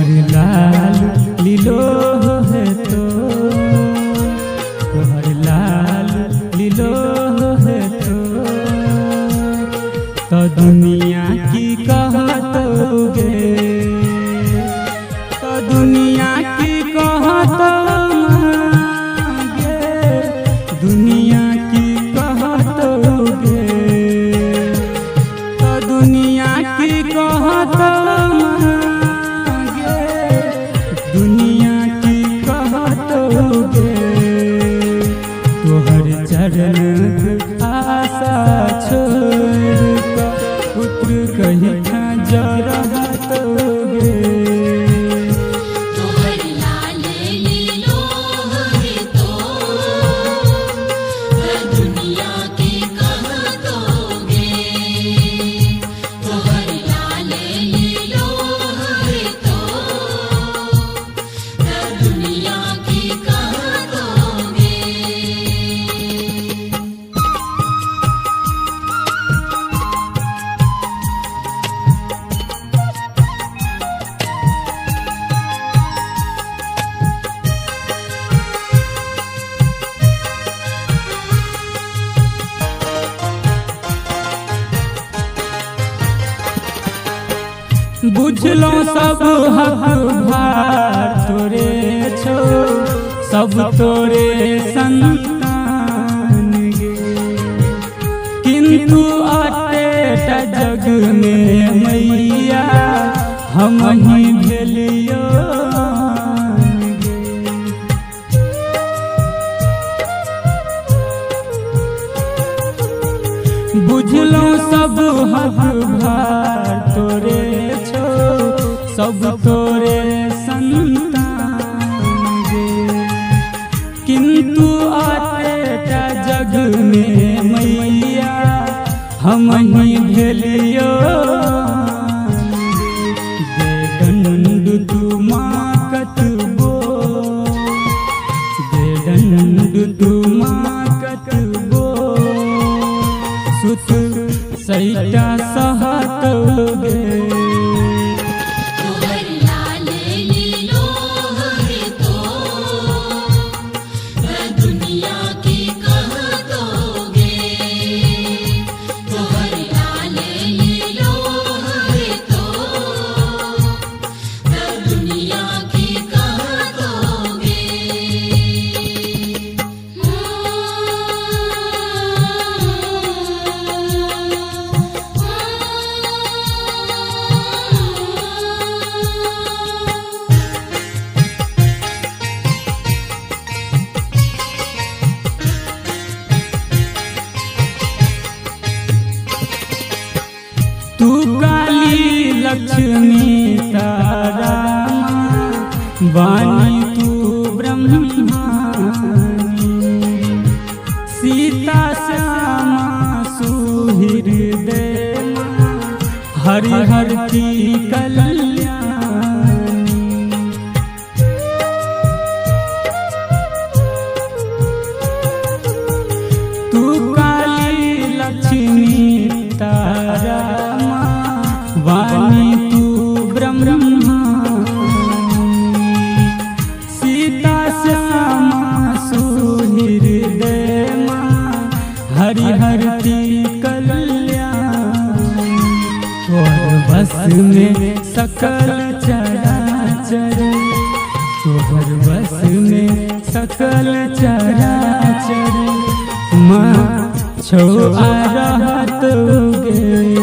तोहर लाल लीलो है तोहर लाल लीलो है तो दुनिया की कहतोगे, तो दुनिया की कहतोगे, दुनिया की कहतोगे, तो दुनिया की कहतोगे, दुनिया की कहतोगे। तोहर चरण आशा छोड़ पुत्र कहीं जरहतोगे। तोहर लाल लीलो है तो दुनिया की कहतोगे, तोहर लाल लीलो है तो दुनिया की कहतोगे। बुझलो सब हक भार तोरे छो, सब तोरे संतान गे, किंतु अटेटा जग में मैया हम ही भेलियो गे। बुझलो सब हक भार तोरे छो, सब तोरे संतान गे, किंतु अटेटा जग में मैया हम ही भेलियो गे। दंड तू माँ कतबो, दंड तू माँ कतबो, सुत सैटा सहतोगे। तोहर लाल लीलो है तो दुनिया की कहतोगे, तोहर लाल लीलो है तो दुनिया की कहतोगे। तू काली लक्ष्मी तारा वाणी तू ब्रह्मानी, सीता श्यामा सुहृदय हरिहर की कल्याणी। तू काली लक्ष्मी तारा वाणी तू ब्रह्मानी, सीता श्यामा सुहृदय हरिहर की कल्याणी। तोहर बस में सकल चराचर, तोहर बस में सकल चराचर, माँ छो आ रहतोगे।